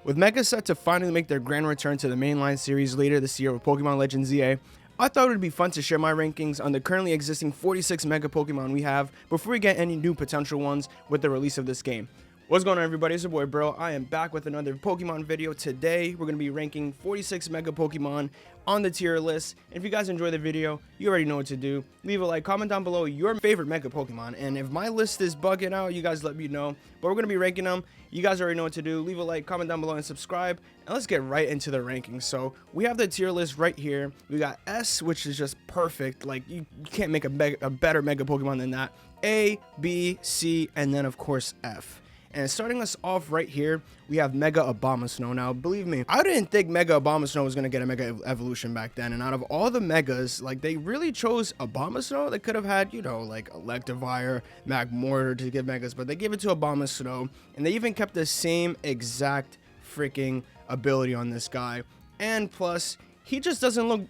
With Mega set to finally make their grand return to the mainline series later this year with Pokemon Legends ZA, I thought it would be fun to share my rankings on the currently existing 46 Mega Pokemon we have before we get any new potential ones with the release of this game. What's going on, everybody? It's your boy Bro. I am back with another Pokemon video. Today we're going to be ranking 46 Mega Pokemon on the tier list. And if you guys enjoy the video, you already know what to do. Leave a like, comment down below your favorite Mega Pokemon, and if my list is bugging out, you guys let me know. But we're going to be ranking them. You guys already know what to do. Leave a like, comment down below, and subscribe, and let's get right into the rankings. So we have the tier list right here. We got S, which is just perfect. Like, you can't make a better Mega Pokemon than that. A, B, C, and then of course F. And starting us off right here, we have Mega Abomasnow. Now, believe me, I didn't think Mega Abomasnow was going to get a Mega Evolution back then. And out of all the Megas, like, they really chose Abomasnow. They could have had, you know, like Electivire, Magmortar to give Megas, but they gave it to Abomasnow. And they even kept the same exact freaking ability on this guy. And plus, he just doesn't look...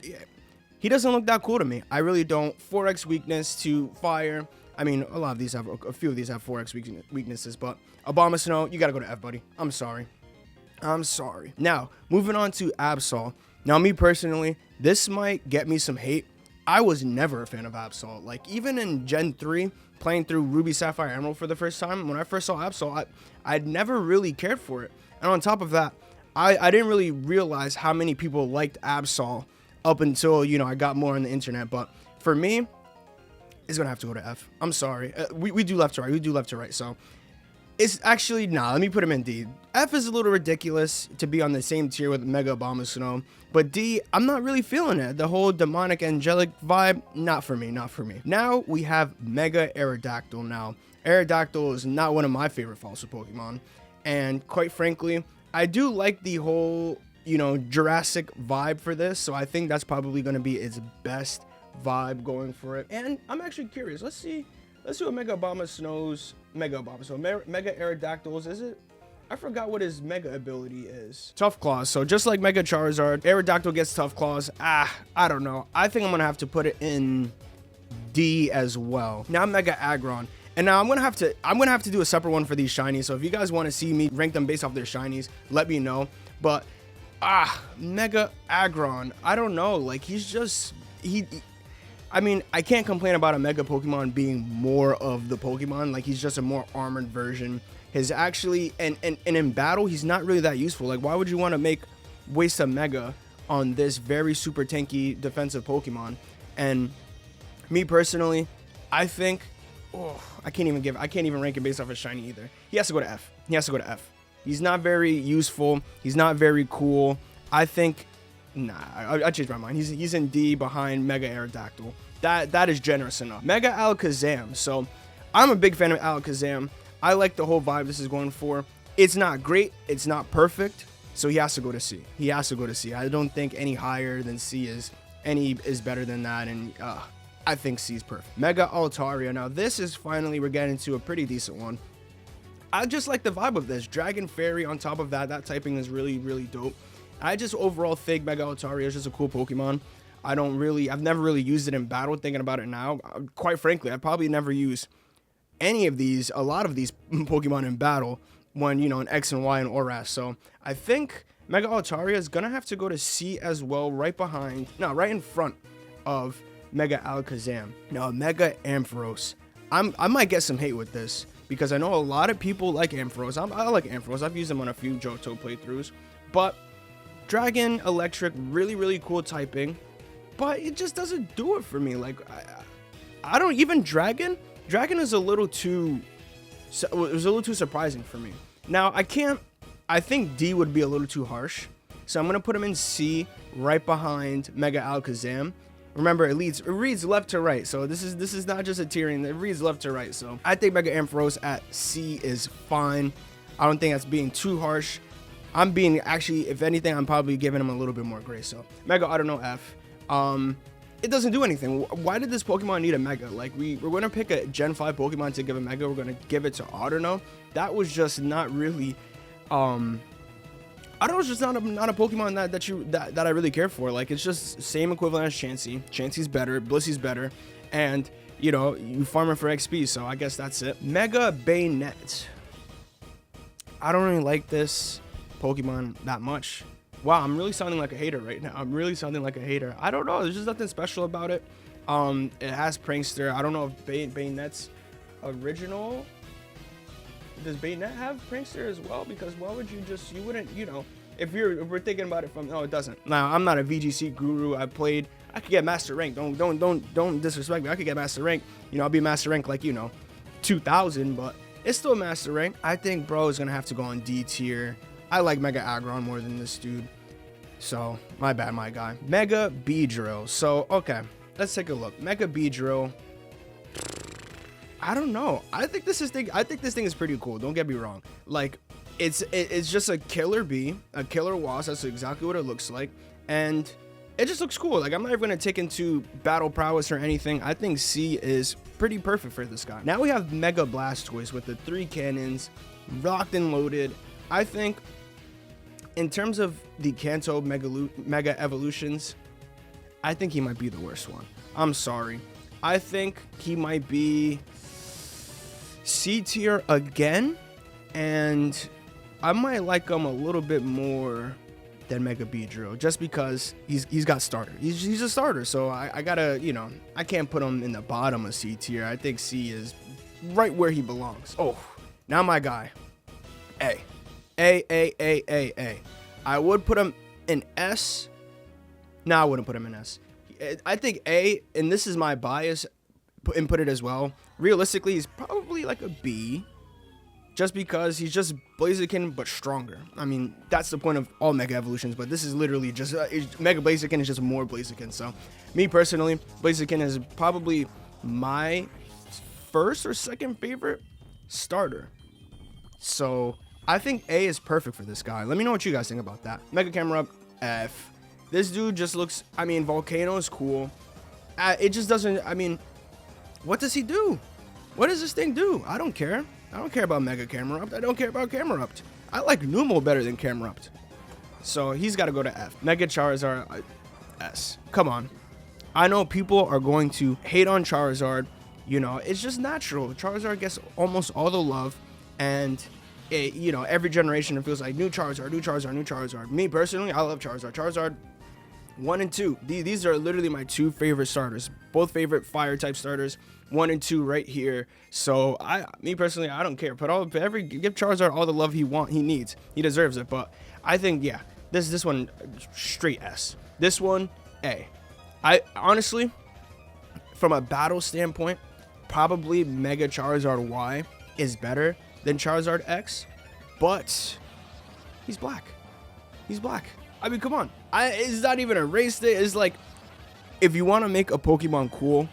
He doesn't look that cool to me. I really don't. 4x weakness to fire. I mean, a few of these have 4x weaknesses, but Abomasnow, you gotta go to F, buddy. I'm sorry. Now, moving on to Absol. Now, me personally, this might get me some hate. I was never a fan of Absol. Like, even in Gen 3, playing through Ruby, Sapphire, Emerald for the first time, when I first saw Absol, I'd never really cared for it. And on top of that, I didn't really realize how many people liked Absol up until, you know, I got more on the internet. But for me, it's gonna have to go to F. I'm sorry. We do left to right. We do left to right. So it's actually, nah, let me put him in D. F is a little ridiculous to be on the same tier with Mega Abomasnow. But D, I'm not really feeling it. The whole demonic angelic vibe, not for me. Now we have Mega Aerodactyl. Now, Aerodactyl is not one of my favorite fossil Pokemon. And quite frankly, I do like the whole, you know, Jurassic vibe for this. So I think that's probably gonna be its best vibe going for it. And I'm actually curious. Let's see what Mega Abomasnow's Mega Aerodactyl's is it? I forgot what his Mega ability is. Tough Claws. So just like Mega Charizard, Aerodactyl gets Tough Claws. I don't know. I think I'm gonna have to put it in D as well. Now Mega Aggron. And now I'm gonna have to do a separate one for these shinies. So if you guys want to see me rank them based off their shinies, let me know. But Mega Aggron. I don't know. Like, I mean, I can't complain about a Mega Pokemon being more of the Pokemon. Like, he's just a more armored version. His actually, and in battle, he's not really that useful. Like, why would you want to waste a Mega on this very super tanky defensive Pokemon? And me personally, I think, I can't even rank him based off his shiny either. He has to go to F. He's not very useful. He's not very cool. I think, nah, I changed my mind. He's in D behind Mega Aerodactyl. That is generous enough. Mega Alakazam. So I'm a big fan of Alakazam. I like the whole vibe this is going for. It's not great. It's not perfect. So he has to go to C. I don't think any higher than C is better than that. And I think C is perfect. Mega Altaria. Now this is finally, we're getting to a pretty decent one. I just like the vibe of this. Dragon Fairy on top of that. That typing is really, really dope. I just overall think Mega Altaria is just a cool Pokemon. I've never really used it in battle. Thinking about it now, quite frankly, I probably never use a lot of these Pokemon in battle when, you know, in X and Y and ORAS. So I think Mega Altaria is gonna have to go to C as well, right in front of Mega Alakazam. Now Mega Ampharos. I might get some hate with this because I know a lot of people like Ampharos. I like Ampharos. I've used them on a few Johto playthroughs, but Dragon, Electric, really, really cool typing, but it just doesn't do it for me. Like, I don't even Dragon is a little too surprising for me. Now, I think D would be a little too harsh, so I'm gonna put him in C right behind Mega Alakazam. Remember, it reads left to right, so this is not just a tiering, it reads left to right. So I think Mega Ampharos at C is fine. I don't think that's being too harsh. If anything, I'm probably giving him a little bit more grace. So Mega Audino F. It doesn't do anything. Why did this Pokemon need a Mega? Like, we're going to pick a Gen 5 Pokemon to give a Mega. We're going to give it to Audino. That was just not really, Audino's just not a Pokemon that I really care for. Like, it's just same equivalent as Chansey. Chansey's better, Blissey's better, and, you know, you farm it for XP, so I guess that's it. Mega Bayonet. I don't really like this. Pokemon that much. Wow, I'm really sounding like a hater right now. I'm really sounding like a hater. I don't know. There's just nothing special about it. It has Prankster. I don't know if Bayonet's original. Does Bayonet have Prankster as well? Because why would you just, you wouldn't, you know, if we're thinking about it from, no, it doesn't. Now, I'm not a VGC guru. I could get Master Rank. Don't disrespect me. I could get Master Rank. You know, I'll be Master Rank like, you know, 2000, but it's still Master Rank. I think bro is gonna have to go on D tier. I like Mega Aggron more than this dude. So, my bad, my guy. Mega Beedrill. So, okay, let's take a look. Mega Beedrill. I don't know. I think this thing is pretty cool. Don't get me wrong. Like, it's just a killer bee, a killer wasp. That's exactly what it looks like, and it just looks cool. Like, I'm not even gonna take into battle prowess or anything. I think C is pretty perfect for this guy. Now we have Mega Blastoise with the 3 cannons, rocked and loaded. I think in terms of the Kanto Mega Evolutions, I think he might be the worst one. I'm sorry. I think he might be C tier again, and I might like him a little bit more than Mega Beedrill, just because he's got starter. He's a starter, so I gotta, you know, I can't put him in the bottom of C tier. I think C is right where he belongs. Oh, now my guy, A. I would put him in S. No, I wouldn't put him in S. I think A, and this is my bias, and put it as well. Realistically, he's probably like a B, just because he's just Blaziken but stronger. I mean, that's the point of all Mega Evolutions, but this is literally just Mega Blaziken is just more Blaziken. So, me personally, Blaziken is probably my first or second favorite starter. So, I think A is perfect for this guy. Let me know what you guys think about that. Mega Camera Up, F. This dude just looks, I mean, Volcano is cool. It just doesn't, I mean, what does he do? What does this thing do? I don't care. I don't care about Mega Camerupt. I don't care about Camerupt. I like Numel better than Camerupt. So he's got to go to F. Mega Charizard, S. Come on. I know people are going to hate on Charizard. You know, it's just natural. Charizard gets almost all the love. And, you know, every generation it feels like new Charizard, new Charizard, new Charizard. Me personally, I love Charizard. Charizard 1 and 2. These are literally my 2 favorite starters. Both favorite fire type starters. 1 and 2 right here. So me personally, I don't care. Give Charizard all the love he needs. He deserves it. But I think, yeah, this one straight S. This one A. I honestly, from a battle standpoint, probably Mega Charizard Y is better than Charizard X, but he's black. He's black. I mean, come on. It's not even a race thing. It's like, if you want to make a Pokemon cool,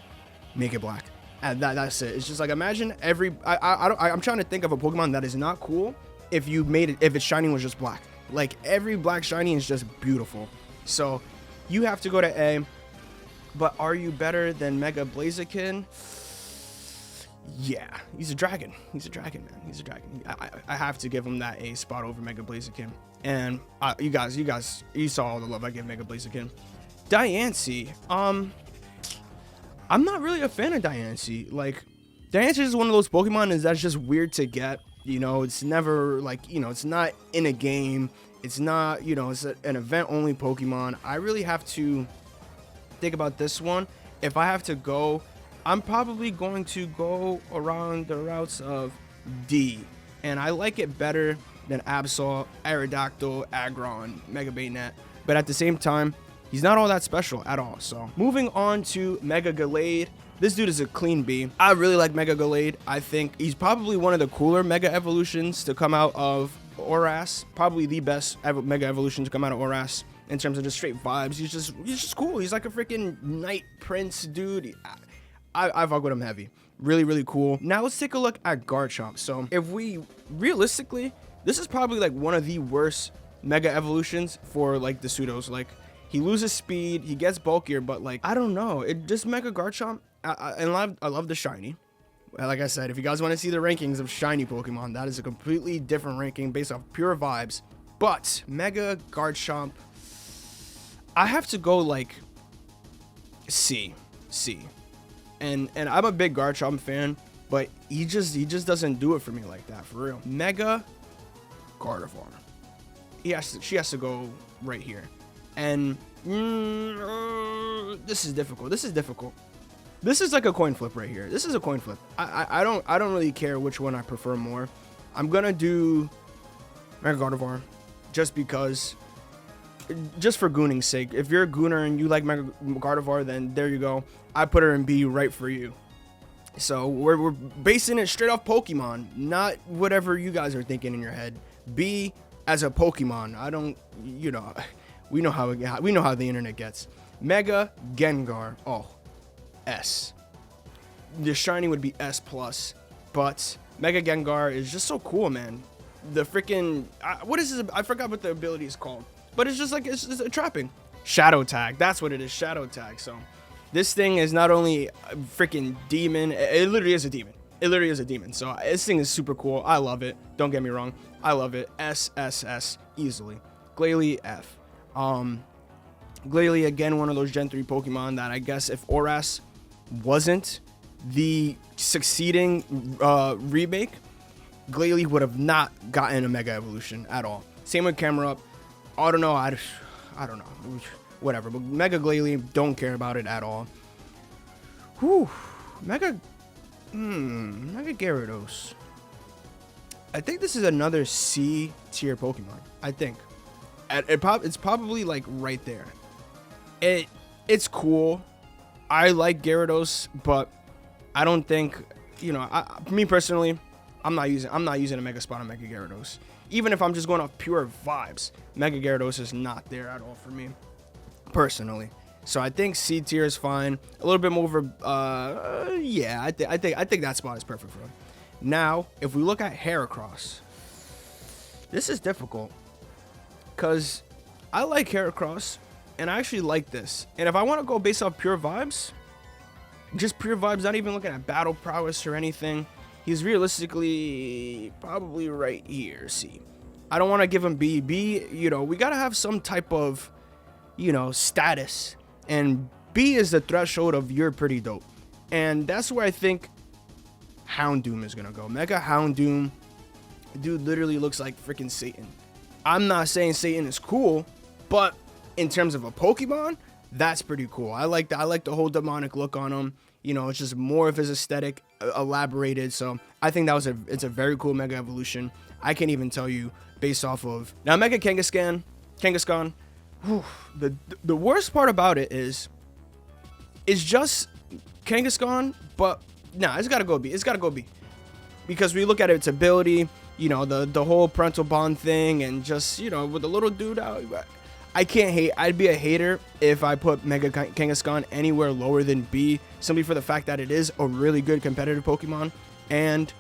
make it black. And that's it. It's just like, imagine I'm trying to think of a Pokemon that is not cool if its shiny was just black. Like, every black shiny is just beautiful. So you have to go to A. But are you better than Mega Blaziken? Yeah, he's a dragon. He's a dragon, man. He's a dragon. I have to give him that A spot over Mega Blaziken. And you guys, you saw all the love I give Mega Blaziken. Diancie, I'm not really a fan of Diancie. Like, Diancie is one of those Pokemon that's just weird to get. You know, it's never like, you know, it's not in a game. It's not, you know, it's an event-only Pokemon. I really have to think about this one. If I have to go, I'm probably going to go around the routes of D. And I like it better than Absol, Aerodactyl, Aggron, Mega Bayonet. But at the same time, he's not all that special at all. So moving on to Mega Gallade. This dude is a clean B. I really like Mega Gallade. I think he's probably one of the cooler Mega Evolutions to come out of Oras. Probably the best Mega Evolution to come out of Oras in terms of just straight vibes. He's just cool. He's like a freaking Knight Prince dude. I fuck with him heavy. Really, really cool. Now let's take a look at Garchomp. So if we realistically, this is probably like one of the worst Mega Evolutions for like the pseudos. Like, he loses speed, he gets bulkier, but like, I don't know. It just Mega Garchomp. I love the shiny. Like I said, if you guys want to see the rankings of shiny Pokemon, that is a completely different ranking based off pure vibes. But Mega Garchomp, I have to go like C. And I'm a big Garchomp fan, but he just doesn't do it for me like that, for real. Mega Gardevoir. she has to go right here. And this is difficult. This is like a coin flip right here. This is a coin flip. I don't really care which one I prefer more. I'm gonna do Mega Gardevoir just because, just for gooning's sake. If you're a gooner and you like Mega Gardevoir, then there you go. I put her in B right for you. So we're basing it straight off Pokemon, not whatever you guys are thinking in your head. B as a Pokemon. I don't, you know, we know how the internet gets. Mega Gengar. Oh, S. The shiny would be S plus, but Mega Gengar is just so cool, man. The freaking what is this? I forgot what the ability is called, but it's just like it's a trapping. Shadow Tag. That's what it is. Shadow Tag. So this thing is not only a freaking demon. It literally is a demon. It literally is a demon. So this thing is super cool. I love it. Don't get me wrong. I love it. S easily. Glalie F. Glalie, again, one of those Gen 3 Pokemon that I guess if Oras wasn't the succeeding remake, Glalie would have not gotten a Mega Evolution at all. Same with Camera Up. I don't know. I don't know. Whatever. But Mega Glalie, don't care about it at all. Whew. Mega Gyarados. I think this is another C tier Pokemon. I think. It's probably like right there. It's cool. I like Gyarados, but I don't think, you know, me personally, I'm not using a Mega Spot on Mega Gyarados. Even if I'm just going off pure vibes, Mega Gyarados is not there at all for me, personally. So I think C tier is fine. A little bit more over, yeah, I think that spot is perfect for him. Now, if we look at Heracross, this is difficult because I like Heracross and I actually like this. And if I want to go based off pure vibes, just pure vibes, not even looking at battle prowess or anything, he's realistically probably right here. C. I don't want to give him B. B, you know, we got to have some type of, you know, status. And B is the threshold of you're pretty dope. And that's where I think Houndoom is going to go. Mega Houndoom. Dude literally looks like freaking Satan. I'm not saying Satan is cool, but in terms of a Pokemon, that's pretty cool. I like that. I like the whole demonic look on him. You know, it's just more of his aesthetic elaborated. So I think that was it's a very cool Mega Evolution. I can't even tell you based off of now Mega Kangaskhan. Whew, the worst part about it is it's just Kangaskhan, but nah, it's gotta go B. It's gotta go B because we look at its ability. You know, the whole parental bond thing, and just, you know, with the little dude out. I can't hate. I'd be a hater if I put Mega Kangaskhan anywhere lower than B, simply for the fact that it is a really good competitive Pokemon, and,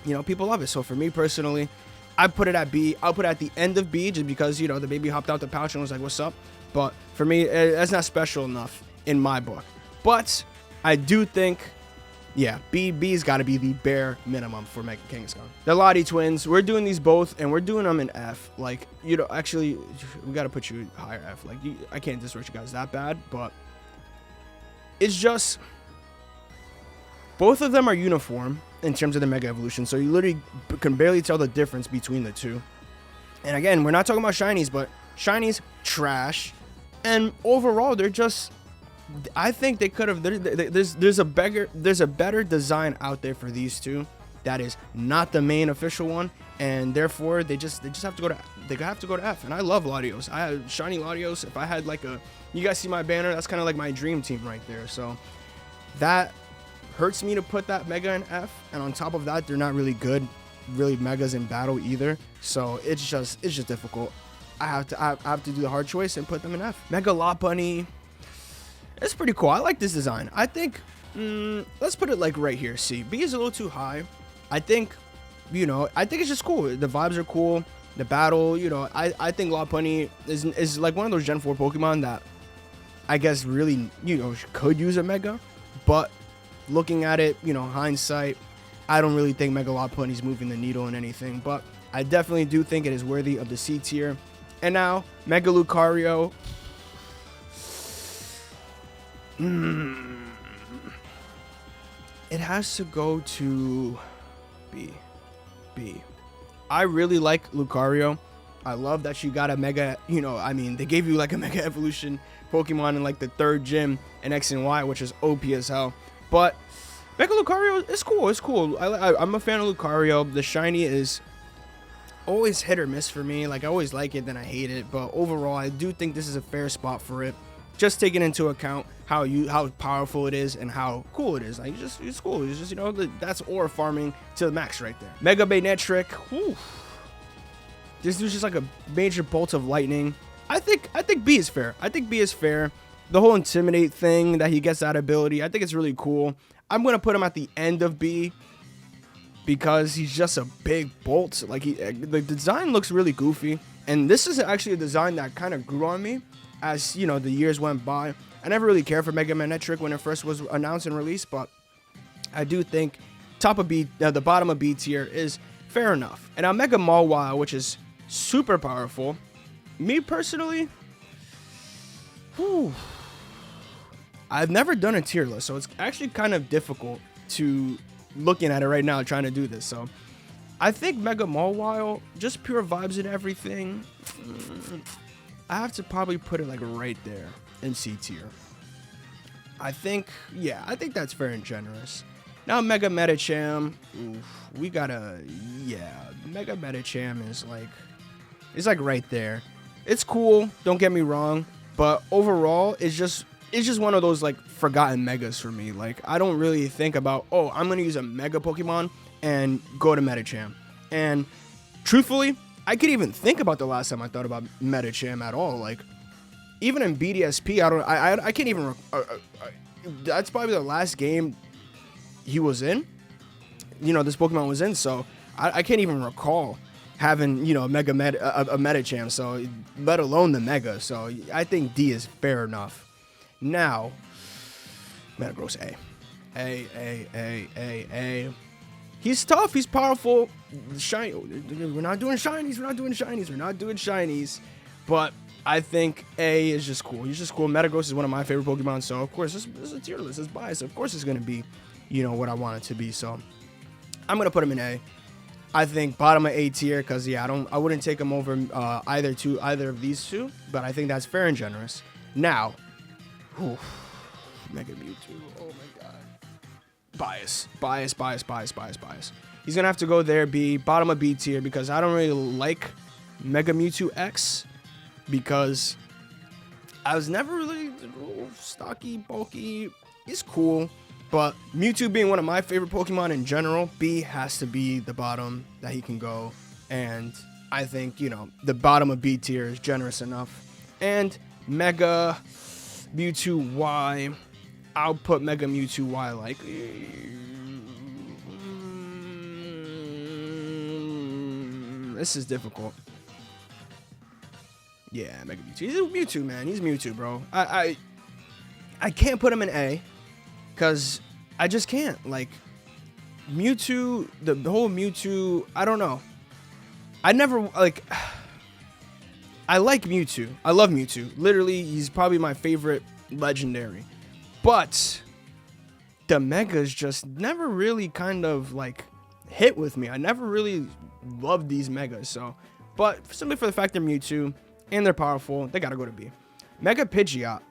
you know, people love it. So for me personally, I put it at B. I'll put it at the end of B just because, you know, the baby hopped out the pouch and was like, what's up? But for me, that's not special enough in my book. But I do think, yeah, B's got to be the bare minimum for Mega Kangaskhan. The Lottie twins, we're doing these both, and we're doing them in F. Like, you know, actually, we got to put you higher F. Like, I can't disrespect you guys that bad, but it's just, both of them are uniform in terms of the Mega Evolution, so you literally can barely tell the difference between the two. And again, we're not talking about shinies, but shinies, trash, and overall, they're just, I think they could have. There's a better design out there for these two that is not the main official one, and therefore they just have to go to F. And I love Latios. I have shiny Latios. If I had like you guys see my banner, that's kind of like my dream team right there. So that hurts me to put that Mega in F. And on top of that, they're not really good, really Megas in battle either. So it's just difficult. I have to do the hard choice and put them in F. Mega Lopunny. It's pretty cool. I like this design. I think, let's put it like right here. C. B is a little too high. I think, you know, I think it's just cool. The vibes are cool. The battle, you know, I think Lopunny is like one of those Gen 4 Pokemon that I guess really, you know, could use a Mega. But looking at it, you know, hindsight, I don't really think Mega Lopunny's moving the needle in anything. But I definitely do think it is worthy of the C tier. And now, Mega Lucario. It has to go to B. I really like Lucario. I love that you got a Mega, you know, I mean, they gave you like a Mega Evolution Pokemon in like the 3rd gym in X and Y, which is OP as hell. But Mega Lucario is cool. It's cool. I'm a fan of Lucario. The shiny is always hit or miss for me. Like, I always like it, then I hate it. But overall, I do think this is a fair spot for it. Just taking into account how powerful it is and how cool it is. Like, it's cool. It's just, you know, that's ore farming to the max right there. Mega Baynetric. Whew. This dude's just like a major bolt of lightning. I think B is fair. I think B is fair. The whole Intimidate thing that he gets that ability, I think it's really cool. I'm gonna put him at the end of B because he's just a big bolt. Like, the design looks really goofy, and this is actually a design that kind of grew on me as, you know, the years went by. I never really cared for Mega Manectric when it first was announced and released, but I do think top of B, the bottom of B tier is fair enough. And now Mega Mawile, which is super powerful. Me personally, I've never done a tier list, so it's actually kind of difficult to looking at it right now trying to do this. So I think Mega Mawile, just pure vibes and everything, I have to probably put it like right there in C tier. I think, yeah, I think that's fair and generous. Now Mega Medicham, we gotta, yeah, Mega Medicham is like, it's like right there. It's cool, don't get me wrong, but overall, it's just one of those like forgotten megas for me. Like, I don't really think about, oh, I'm gonna use a mega Pokemon and go to Medicham. And truthfully, I could even think about the last time I thought about Medicham at all. Like, even in BDSP, I can't even. That's probably the last game he was in. You know, this Pokemon was in, so I can't even recall having, you know, a Medicham. So let alone the Mega. So I think D is fair enough. Now, Metagross A. He's tough. He's powerful. We're not doing shinies. But I think A is just cool. He's just cool. Metagross is one of my favorite Pokemon. So, of course, this is a tier list. It's biased. Of course, it's going to be, you know, what I want it to be. So, I'm going to put him in A. I think bottom of A tier because, yeah, I wouldn't take him over either of these two. But I think that's fair and generous. Now, Mega Mewtwo. Oh, my God. Bias. He's going to have to go there, B. Bottom of B tier because I don't really like Mega Mewtwo X because I was never really stocky, bulky. He's cool, but Mewtwo being one of my favorite Pokemon in general, B has to be the bottom that he can go. And I think, you know, the bottom of B tier is generous enough. And Mega Mewtwo Y, I'll put Mega Mewtwo Y like, this is difficult. Yeah, Mega Mewtwo. He's a Mewtwo, man. He's Mewtwo, bro. I can't put him in A because I just can't. Like, Mewtwo, the whole Mewtwo, I don't know. I never, like, I like Mewtwo. I love Mewtwo. Literally, he's probably my favorite legendary. But the Megas just never really kind of, like, hit with me. I never really loved these Megas. So, but simply for the fact they're Mewtwo and they're powerful, they gotta go to B. Mega Pidgeot.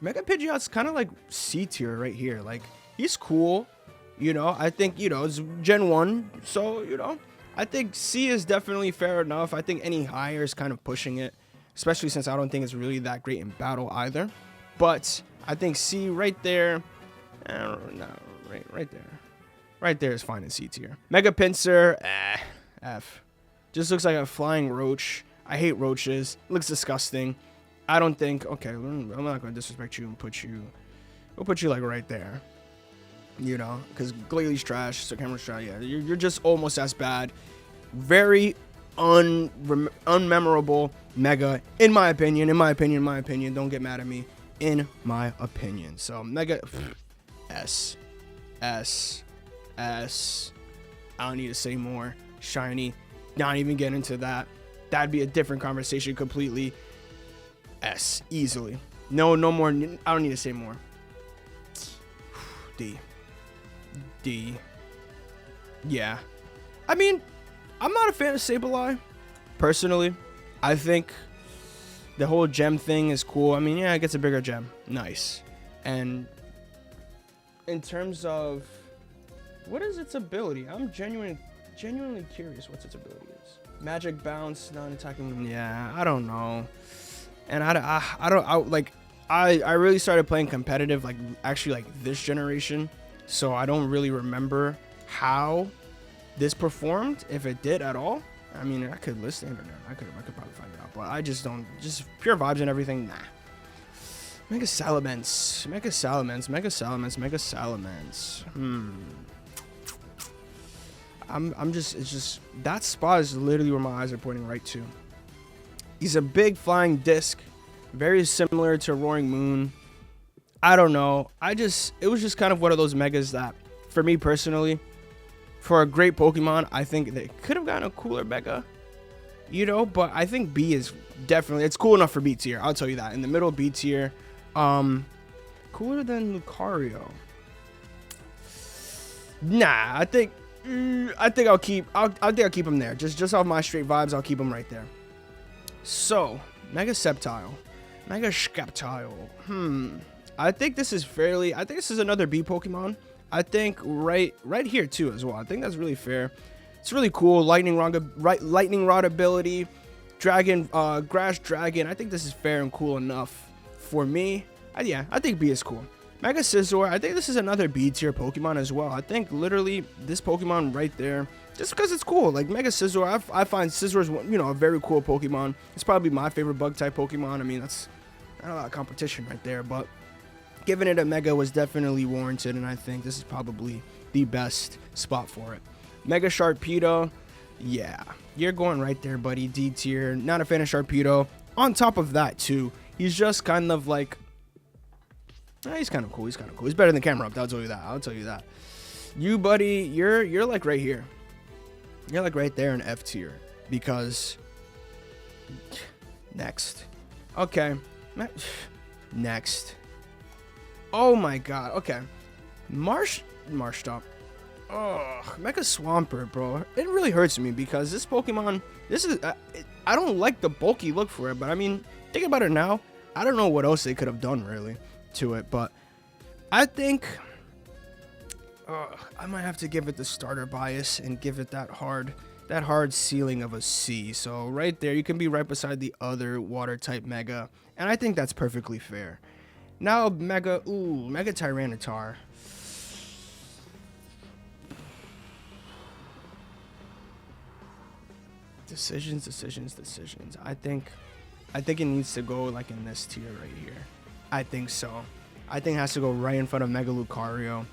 Mega Pidgeot's kind of like C tier right here. Like, he's cool. You know, I think, you know, it's Gen 1. So, you know, I think C is definitely fair enough. I think any higher is kind of pushing it, especially since I don't think it's really that great in battle either. But I think C right there, no, right there. Right there is fine in C tier. Mega Pinsir, F. Just looks like a flying roach. I hate roaches. Looks disgusting. I don't think, okay, I'm not going to disrespect you and we'll put you like right there. You know, because Glalie trash, so Cameron's trash. Yeah, you're just almost as bad. Very unmemorable Mega, in my opinion. Don't get mad at me. In my opinion. So Mega S. I don't need to say more. Shiny. Not even get into that. That'd be a different conversation completely. S. Easily. No more. I don't need to say more. D. Yeah. I mean, I'm not a fan of Sableye, personally. I think the whole gem thing is cool. I mean, yeah, it gets a bigger gem. Nice. And in terms of what is its ability, I'm genuinely curious what its ability is. Magic bounce, non-attacking. Yeah, I don't know. And I really started playing competitive like actually like this generation, so I don't really remember how this performed, if it did at all. I mean, I could list the internet. I could probably find it out, but I just don't. Just pure vibes and everything. Nah. Mega Salamence. It's just that spot is literally where my eyes are pointing right to. He's a big flying disc, very similar to Roaring Moon. I don't know. It was just kind of one of those megas that, for me personally, for a great Pokemon, I think they could have gotten a cooler mega, but I think B is definitely, it's cool enough for B tier. I'll tell you that. In the middle, B tier. Cooler than Lucario. Nah, I think I'll keep him there. Just off my straight vibes, I'll keep him right there. So, Mega Sceptile. I think this is another B Pokemon. I think right here too as well. I think that's really fair. It's really cool. Lightning Rod ability, Grass Dragon. I think this is fair and cool enough for me. Yeah, I think B is cool. Mega Scizor. I think this is another B tier Pokemon as well. I think literally this Pokemon right there, just because it's cool. Like Mega Scizor, I find Scizor is a very cool Pokemon. It's probably my favorite bug type Pokemon. I mean, that's not a lot of competition right there, but giving it a Mega was definitely warranted, and I think this is probably the best spot for it. Mega Sharpedo, yeah, you're going right there, buddy. D tier. Not a fan of Sharpedo. On top of that, too, he's just kind of like, he's kind of cool. He's better than Camera Up. I'll tell you that. You, buddy, you're like right here. You're like right there in F tier because next. Okay, next. Oh my god. Okay. Marshtomp. Oh, Mega Swampert, bro. It really hurts me because this Pokemon, I don't like the bulky look for it, but I mean, think about it now. I don't know what else they could have done really to it, but I think I might have to give it the starter bias and give it that hard ceiling of a C. So right there, you can be right beside the other water type Mega, and I think that's perfectly fair. Now Mega Tyranitar. Decisions. I think it needs to go like in this tier right here. I think so. I think it has to go right in front of Mega Lucario.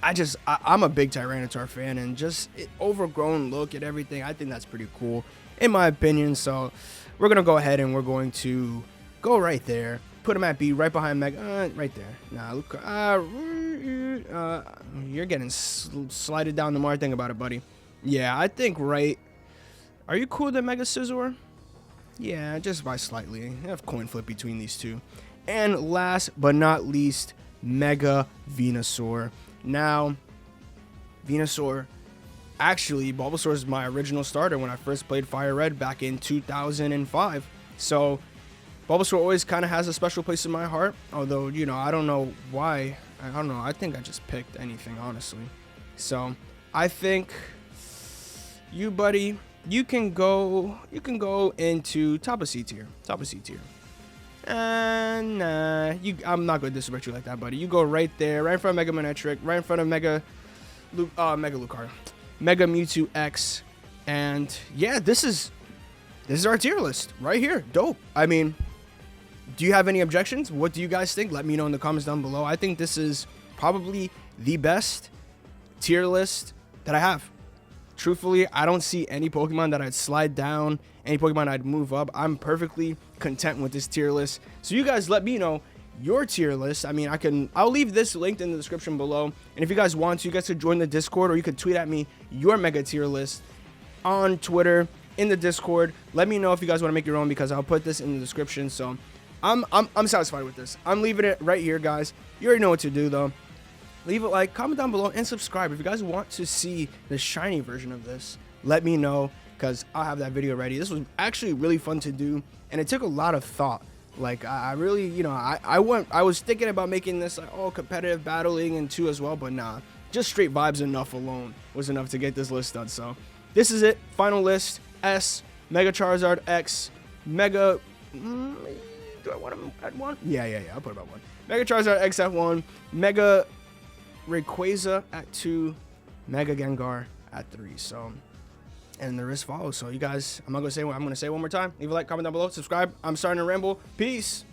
I'm a big Tyranitar fan, and just overgrown look at everything, I think that's pretty cool in my opinion. So we're gonna go ahead and we're going to go right there, put him at B, right behind Mega, right there. Nah, you're getting slided down the mar. Think about it, buddy. Yeah, I think right. Are you cool with Mega Scizor? Yeah, just by slightly. I have coin flip between these two. And last but not least, Mega Venusaur. Now, Venusaur, actually, Bulbasaur is my original starter when I first played Fire Red back in 2005. So, Bulbasaur always kind of has a special place in my heart. Although, I don't know why. I don't know. I think I just picked anything, honestly. So, I think you, buddy, you can go into top of C tier. And I'm not going to disrespect you like that, buddy. You go right there, right in front of Mega Manectric, right in front of Mega Lucario, Mega Mewtwo X, and yeah, this is our tier list right here. Dope. I mean, do you have any objections? What do you guys think? Let me know in the comments down below. I think this is probably the best tier list that I have. Truthfully, I don't see any Pokemon that I'd slide down, any Pokemon I'd move up. I'm perfectly content with this tier list. So you guys let me know your tier list. I mean, I'll leave this linked in the description below. And if you guys want to, you guys could join the Discord, or you could tweet at me your mega tier list on Twitter, in the Discord. Let me know if you guys want to make your own, because I'll put this in the description. So I'm satisfied with this. I'm leaving it right here, guys. You already know what to do though. Leave a like, comment down below, and subscribe. If you guys want to see the shiny version of this, let me know because I'll have that video ready. This was actually really fun to do, and it took a lot of thought. Like I really, you know, I was thinking about making this like all competitive battling and 2 as well, but nah, just straight vibes enough alone was enough to get this list done. So this is it, final list: S, Mega Charizard, X, Mega. Do I want to add 1? Yeah, I'll put about 1. Mega Charizard X at 1, Mega Rayquaza at 2, Mega Gengar at 3. So, and the rest follows. So you guys, I'm gonna say one more time. Leave a like, comment down below, subscribe. I'm starting to ramble. Peace.